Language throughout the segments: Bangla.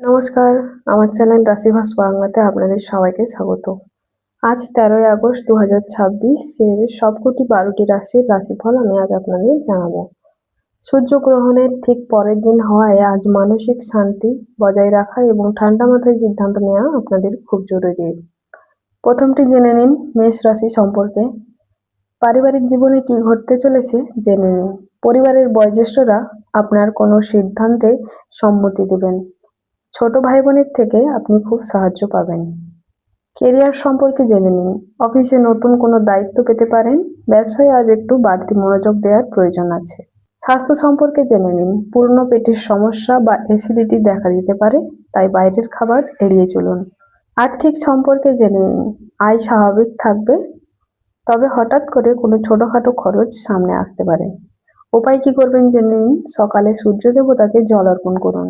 নমস্কার, আমার চ্যানেল রাশিভাস বাংলাতে আপনাদের সবাইকে স্বাগত। আজ 13ই আগস্ট 2026 এর সবকটি 12টি রাশির রাশিফল আমি আজ আপনাদের জানাবো। সূর্যগ্রহণের ঠিক পরের দিন হওয়ায় আজ মানসিক শান্তি বজায় রাখা এবং ঠান্ডা মাথায় সিদ্ধান্ত নেওয়া আপনাদের খুব জরুরি। প্রথমটি জেনে নিন মেষ রাশি সম্পর্কে। পারিবারিক জীবনে কি ঘটতে চলেছে জেনে নিন। পরিবারের বয়োজ্যেষ্ঠরা আপনার কোনো সিদ্ধান্তে সম্মতি দেবেন। ছোট ভাই বোনের থেকে আপনি খুব সাহায্য পাবেন। কেরিয়ার সম্পর্কে জেনে নিন। অফিসে নতুন কোনো দায়িত্ব পেতে পারেন। ব্যবসায় আজ একটু বাড়তি মনোযোগ দেওয়ার প্রয়োজন আছে। স্বাস্থ্য সম্পর্কে জেনে নিন। পূর্ণ পেটের সমস্যা বা অ্যাসিডিটি দেখা দিতে পারে, তাই বাইরের খাবার এড়িয়ে চলুন। আর্থিক সম্পর্কে জেনে নিন। আয় স্বাভাবিক থাকবে, তবে হঠাৎ করে কোনো ছোটখাটো খরচ সামনে আসতে পারে। উপায় কি করবেন জেনে নিন। সকালে সূর্য দেবতাকে জল অর্পণ করুন।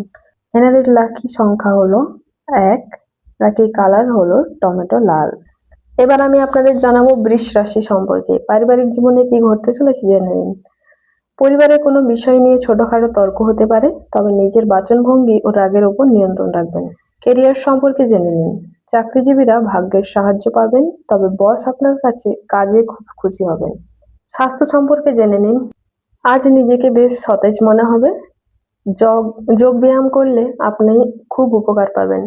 এনাদের লাকি সংখ্যা হলো 1, লাকি কালার হলো টমেটো লাল। এবার আমি আপনাদের জানাবো বৃষ রাশি সম্পর্কে। পারিবারিক জীবনে কি ঘটতে চলেছে জেনে নিন। পরিবারের কোনো বিষয় নিয়ে ছোটখাটো তর্ক হতে পারে, তবে নিজের বাচনভঙ্গি ও রাগের উপর নিয়ন্ত্রণ রাখবেন। কেরিয়ার সম্পর্কে জেনে নিন। চাকরিজীবীরা ভাগ্যের সাহায্য পাবেন, তবে বস আপনার কাছে কাজে খুব খুশি হবেন। স্বাস্থ্য সম্পর্কে জেনে নিন। আজ নিজেকে বেশ সতেজ মনে হবে। যোগ ব্যায়াম করলে আপনি খুব উপকার পাবেন,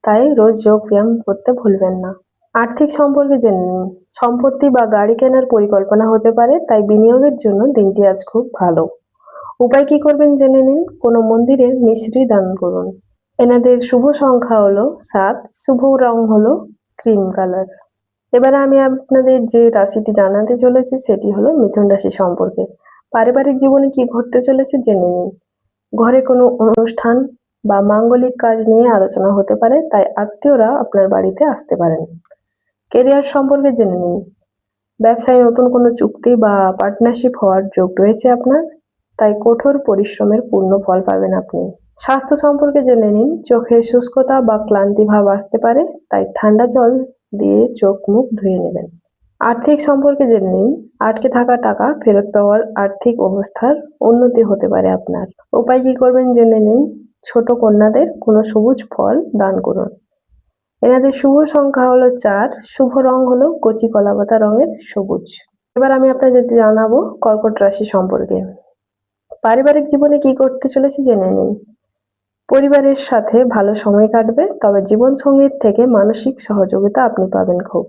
তাই রোজ যোগ ব্যায়াম করতে ভুলবেন না। আর্থিক সম্পর্কে জেনে নিন। সম্পত্তি বা গাড়ি কেনার পরিকল্পনা হতে পারে, তাই বিনিয়োগের জন্য দিনটি আজ খুব ভালো। উপায় কি করবেন জেনে নিন। কোনো মন্দিরে মিষ্টি দান করুন। এনাদের শুভ সংখ্যা হলো 7, শুভ রং হলো ক্রিম কালার। এবারে আমি আপনাদের যে রাশিটি জানাতে চলেছি সেটি হলো মিথুন রাশি সম্পর্কে। পারিবারিক জীবনে কি ঘটতে চলেছে জেনে নিন। ঘরে কোনো অনুষ্ঠান বা মাঙ্গলিক কাজ নিয়ে আলোচনা হতে পারে, তাই আত্মীয়রা আপনার বাড়িতে আসতে পারেন। কেরিয়ার সম্পর্কে জেনে নিন। ব্যবসায় নতুন কোনো চুক্তি বা পার্টনারশিপ হওয়ার যোগ রয়েছে আপনার, তাই কঠোর পরিশ্রমের পূর্ণ ফল পাবেন আপনি। স্বাস্থ্য সম্পর্কে জেনে নিন। চোখে শুষ্কতা বা ক্লান্তি ভাব আসতে পারে, তাই ঠান্ডা জল দিয়ে চোখ মুখ ধুয়ে নেবেন। আর্থিক সম্পর্কে জেনে নিন। আটকে থাকা টাকা ফেরত পাওয়ার আর্থিক অবস্থার উন্নতি হতে পারে আপনার। উপায় কি করবেন জেনে নিন। ছোট কন্যাদের কোনো সবুজ ফল দান করুন। এনাদের শুভ সংখ্যা হলো 4, শুভ রং হলো কচি কলাপাতা রঙের সবুজ। এবার আমি আপনাদের জানাবো কর্কট রাশি সম্পর্কে। পারিবারিক জীবনে কি করতে চলেছে জেনে নিন। পরিবারের সাথে ভালো সময় কাটবে, তবে জীবন সঙ্গীর থেকে মানসিক সহযোগিতা আপনি পাবেন খুব।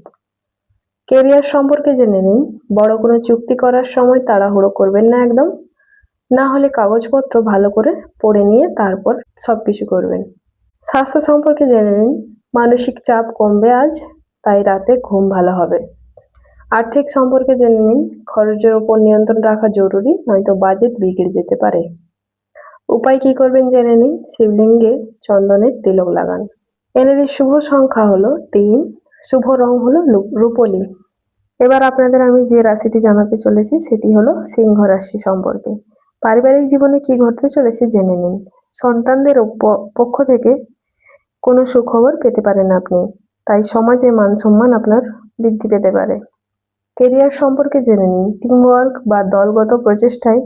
কেরিয়ার সম্পর্কে জেনে নিন। বড় কোনো চুক্তি করার সময় তাড়াহুড়ো করবেন না একদম, না হলে কাগজপত্র ভালো করে পড়ে নিয়ে তারপর সবকিছু করবেন। স্বাস্থ্য সম্পর্কে জেনে নিন। মানসিক চাপ কমবে আজ, তাই রাতে ঘুম ভালো হবে। আর্থিক সম্পর্কে জেনে নিন। খরচের উপর নিয়ন্ত্রণ রাখা জরুরি, নয়তো বাজেট বিগড়ে যেতে পারে। উপায় কি করবেন জেনে নিন। শিবলিঙ্গে চন্দনের তিলক লাগান। এনাদের শুভ সংখ্যা হলো 3, শুভ রং হলো রূপোলি। এবার আপনাদের আমি যে রাশিটি জানাতে চলেছি সেটি হলো সিংহ রাশি সম্পর্কে। পারিবারিক জীবনে কি ঘটতে চলেছে জেনে নিন। সন্তানদের পক্ষ থেকে কোনো সুখবর পেতে পারেন আপনি, তাই সমাজে মান সম্মান আপনার বৃদ্ধি পেতে পারে। কেরিয়ার সম্পর্কে জেনে নিন। টিমওয়ার্ক বা দলগত প্রচেষ্টায়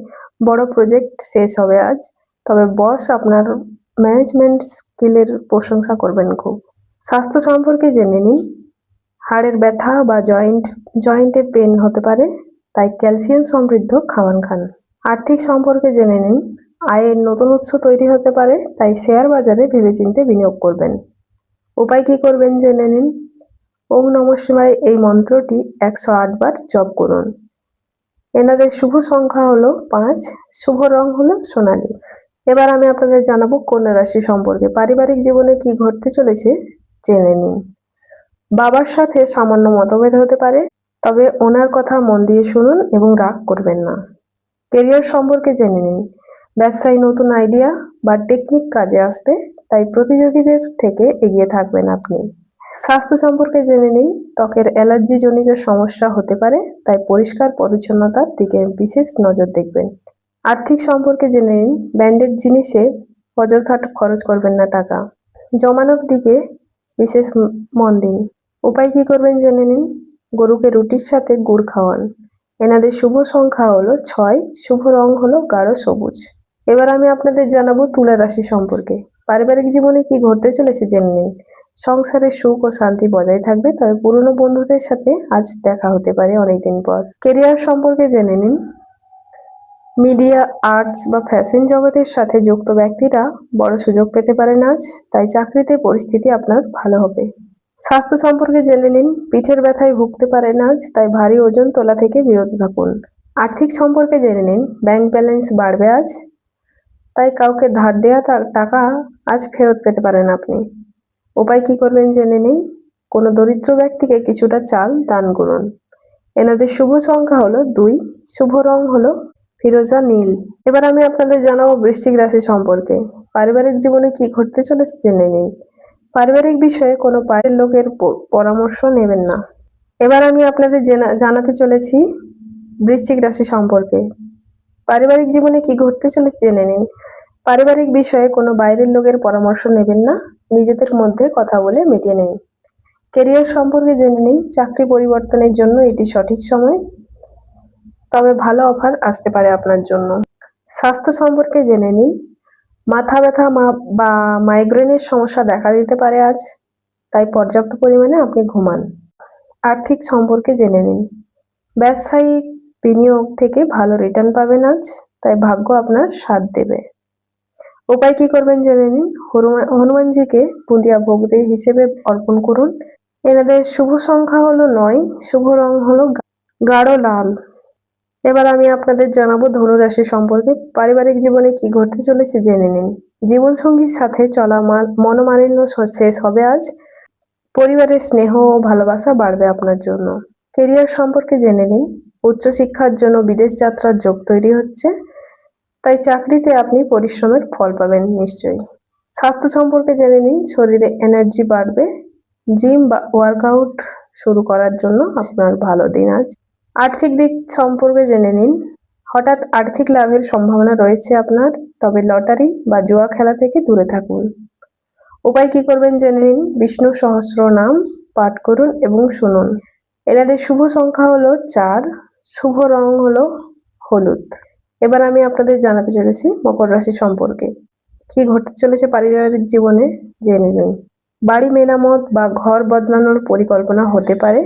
বড় প্রজেক্ট শেষ হবে আজ, তবে বস আপনার ম্যানেজমেন্ট স্কিলের প্রশংসা করবেন খুব। স্বাস্থ্য সম্পর্কে জেনে নিন। হাড়ের ব্যথা বা জয়েন্টে পেন হতে পারে, তাই ক্যালসিয়াম সমৃদ্ধ খাবার খান। আর্থিক সম্পর্কে জেনে নিন। আয়ের নতুন উৎস তৈরি হতে পারে, তাই শেয়ার বাজারে ভেবেচিন্তে বিনিয়োগ করবেন। উপায় কি করবেন জেনে নিন। ওম নমঃ শিবায় এই মন্ত্রটি 108 বার জপ করুন। এনাদের শুভ সংখ্যা হলো 5, শুভ রং হলো সোনালী। এবার আমি আপনাদের জানাবো কন্যা রাশি সম্পর্কে। পারিবারিক জীবনে কি ঘটতে চলেছে জেনে নিন। বাবার সাথে সামান্য মতভেদ হতে পারে, তবে ওনার কথা মন দিয়ে শুনুন এবং রাগ করবেন না। কেরিয়ার সম্পর্কে জেনে নিন। ব্যবসায় নতুন আইডিয়া বা টেকনিক কাজে আসবে, তাই প্রতিযোগীদের থেকে এগিয়ে থাকবেন আপনি। স্বাস্থ্য সম্পর্কে জেনে নিন। ত্বকের অ্যালার্জি জনিত সমস্যা হতে পারে, তাই পরিষ্কার পরিচ্ছন্নতার দিকে বিশেষ নজর দেখবেন। আর্থিক সম্পর্কে জেনে নিন। ব্র্যান্ডেড জিনিসে অযথা খরচ করবেন না টাকা, জমানোর দিকে বিশেষ মন দিন। উপায় কি করবেন জেনে নিন। গরুকে রুটির সাথে গুড় খাওয়ান। এনাদের শুভ সংখ্যা হলো 6, শুভ রং হলো গাঢ় সবুজ। এবার আমি আপনাদের জানাবো তুলা রাশি সম্পর্কে। পারিবারিক জীবনে কি ঘটতে চলেছে জেনে নিন। সংসারে সুখ ও শান্তি বজায় থাকবে, তবে পুরনো বন্ধুদের সাথে আজ দেখা হতে পারে অনেকদিন পর। কেরিয়ার সম্পর্কে জেনে নিন। মিডিয়া, আর্টস বা ফ্যাশন জগতের সাথে যুক্ত ব্যক্তিরা বড় সুযোগ পেতে পারেন আজ, তাই চাকরিতে পরিস্থিতি আপনার ভালো হবে। স্বাস্থ্য সম্পর্কে জেনে নিন। পিঠের ব্যথায় ভুগতে পারেন আজ, তাই ভারী ওজন তোলা থেকে বিরত থাকুন। আর্থিক সম্পর্কে জেনে নিন। ব্যাংক ব্যালেন্স বাড়বে আজ, তাই কাউকে ধার দেওয়া টাকা আজ ফেরত পেতে পারেন আপনি। উপায় কি করবেন জেনে নিন। কোনো দরিদ্র ব্যক্তিকে কিছুটা চাল দান করুন। এনাদের শুভ সংখ্যা হলো 2, শুভ রং হলো ফিরোজা নীল। এবার আমি আপনাদের জানাবো বৃশ্চিক রাশি সম্পর্কে। পারিবারিক জীবনে কি ঘটতে চলেছে জেনে নিন। পারিবারিক বিষয়ে কোনো বাইরের লোকের পরামর্শ নেবেন না। এবার আমি আপনাদের জানাতে চলেছি বৃশ্চিক রাশি সম্পর্কে। পারিবারিক জীবনে কি ঘটতে চলেছে জেনে নিন। পারিবারিক বিষয়ে কোনো বাইরের লোকের পরামর্শ নেবেন না, নিজেদের মধ্যে কথা বলে মিটিয়ে নিন। কেরিয়ার সম্পর্কে জেনে নিন। চাকরি পরিবর্তনের জন্য এটি সঠিক সময়, তবে ভালো অফার আসতে পারে আপনার জন্য। স্বাস্থ্য সম্পর্কে জেনে নিন। মাথা ব্যথা বা মাইগ্রেনের সমস্যা দেখা দিতে পারে আজ, তাই পর্যাপ্ত পরিমাণে আপনি ঘুমান। আর্থিক সম্পর্কে জেনে নিন। ব্যবসায়িক বিনিয়োগ থেকে ভালো রিটার্ন পাবেন আজ, তাই ভাগ্য আপনার সাথ দেবে। উপায় কি করবেন জেনে নিন। হনুমানজিকে বুঁদিয়া ভোগ হিসেবে অর্পণ করুন। এনাদের শুভ সংখ্যা হলো 9, শুভ রং হলো গাঢ় লাল। এবার আমি আপনাদের জানাবো ধনু রাশি সম্পর্কে। পারিবারিক জীবনে কি ঘটতে চলেছে জেনে নিন। জীবন সঙ্গীর সাথে চলা মনোমালিন্য শেষ হবে আজ, পরিবারের স্নেহ ও ভালোবাসা বাড়বে আপনার জন্য। কেরিয়ার সম্পর্কে জেনে নিন। উচ্চশিক্ষার জন্য বিদেশ যাত্রার যোগ তৈরি হচ্ছে, তাই চাকরিতে আপনি পরিশ্রমের ফল পাবেন নিশ্চয়ই। স্বাস্থ্য সম্পর্কে জেনে নিন। শরীরে এনার্জি বাড়বে, জিম বা ওয়ার্কআউট শুরু করার জন্য আপনার ভালো দিন আজ। আর্থিক দিক সম্পর্কে জেনে নিন। হঠাৎ আর্থিক লাভের সম্ভাবনা রয়েছে আপনার, তবে লটারি বা জুয়া খেলা থেকে দূরে থাকুন। উপায় কি করবেন জেনে নিন। বিষ্ণু সহস্রনাম পাঠ করুন এবং শুনুন। এনাদের শুভ সংখ্যা হলো 4, শুভ রং হলো হলুদ। এবার আমি আপনাদের জানাতে চলেছি মকর রাশি সম্পর্কে। কি ঘটতে চলেছে পারিবারিক জীবনে জেনে নিন। বাড়ি মেরামত বা ঘর বদলানোর পরিকল্পনা হতে পারে,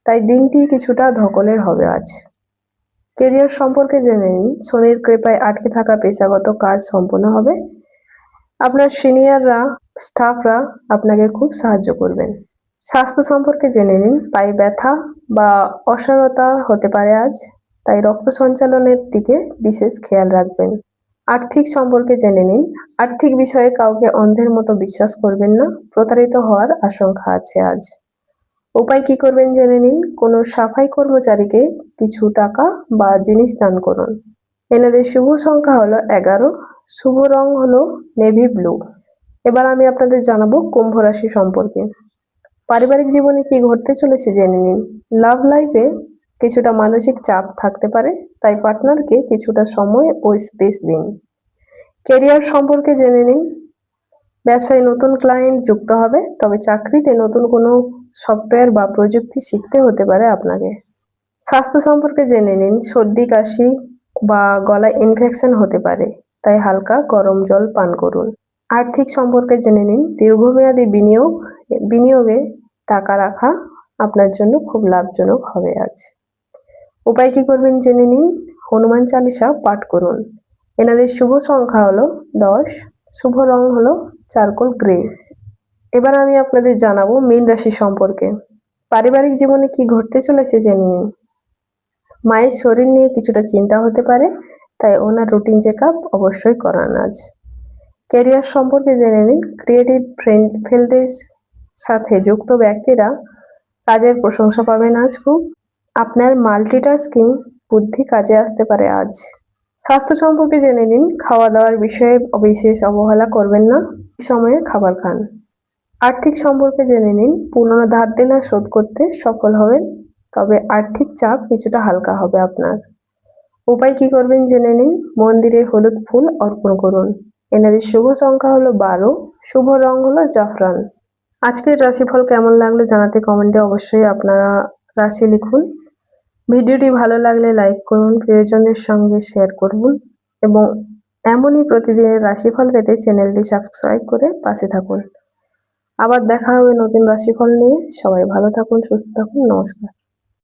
তাই দিনটি কিছুটা ধকলের হবে আজ। কেরিয়ার সম্পর্কে জেনে নিন। শনির কৃপায় আটকে থাকা পেশাগত কাজ সম্পন্ন হবে। আপনার সিনিয়ররা, স্টাফরা আপনাকে খুব সাহায্য করবেন। স্বাস্থ্য সম্পর্কে জেনে নিন। পায়ে ব্যথা বা অসাড়তা হতে পারে আজ, তাই রক্ত সঞ্চালনের দিকে বিশেষ খেয়াল রাখবেন। আর্থিক সম্পর্কে জেনে নিন। আর্থিক বিষয়ে কাউকে অন্ধের মতো বিশ্বাস করবেন না, প্রতারিত হওয়ার আশঙ্কা আছে আজ। উপায় কি করবেন জেনে নিন। কোনো সাফাই কর্মচারীকে কিছু টাকা বা জিনিস দান করুন। এনাদের শুভ সংখ্যা হলো 11, শুভ রং হলো নেভি ব্লু। এবার আমি আপনাদের জানাবো কুম্ভ রাশি সম্পর্কে। পারিবারিক জীবনে কি ঘটতে চলেছে জেনে নিন। লাভ লাইফে কিছুটা মানসিক চাপ থাকতে পারে, তাই পার্টনারকে কিছুটা সময় ও স্পেস দিন। কেরিয়ার সম্পর্কে জেনে নিন। ব্যবসায় নতুন ক্লায়েন্ট যুক্ত হবে, তবে চাকরিতে নতুন কোনো সফটওয়্যার বা প্রযুক্তি শিখতে হতে পারে আপনাকে। স্বাস্থ্য সম্পর্কে জেনে নিন। সর্দি কাশি বা গলায় ইনফেকশন হতে পারে, তাই হালকা গরম জল পান করুন। আর্থিক সম্পর্কে জেনে নিন। দীর্ঘমেয়াদী বিনিয়োগে টাকা রাখা আপনার জন্য খুব লাভজনক হবে আজ। উপায় কি করবেন জেনে নিন। হনুমান চালিসা পাঠ করুন। এনাদের শুভ সংখ্যা হলো 10, শুভ রং হলো চারকোল গ্রে। এবার আমি আপনাদের জানাবো মীন রাশি সম্পর্কে। পারিবারিক জীবনে কি ঘটতে চলেছে জেনে নিন। মায়ের শরীর নিয়ে কিছুটা চিন্তা হতে পারে, তাই ওনার রুটিন চেক আপ অবশ্যই করান আজ। ক্যারিয়ার সম্পর্কে জেনে নিন। ক্রিয়েটিভ ফিল্ডের সাথে যুক্ত ব্যক্তিরা কাজের প্রশংসা পাবেন আজ খুব। আপনার মাল্টিটাস্কিং বুদ্ধি কাজে আসতে পারে আজ। স্বাস্থ্য সম্পর্কে জেনে নিন। খাওয়া দাওয়ার বিষয়ে বিশেষ অবহেলা করবেন না, সময়ে খাবার খান। আর্থিক সম্পর্কে জেনে নিন। পুরনো ধার দেনা শোধ করতে সফল হবেন, তবে আর্থিক চাপ কিছুটা হালকা হবে আপনার। উপায় কি করবেন জেনে নিন। মন্দিরে হলুদ ফুল অর্পণ করুন। এনাদের শুভ সংখ্যা হলো 12, শুভ রং হলো জাফরান। আজকের রাশিফল কেমন লাগলো জানাতে কমেন্টে অবশ্যই আপনারা রাশি লিখুন। ভিডিওটি ভালো লাগলে লাইক করুন, প্রিয়জনের সঙ্গে শেয়ার করুন এবং এমনই প্রতিদিনের রাশিফল পেতে চ্যানেলটি সাবস্ক্রাইব করে পাশে থাকুন। আবার দেখা হবে নতুন রাশিফল নিয়ে। সবাই ভালো থাকুন, সুস্থ থাকুন। নমস্কার।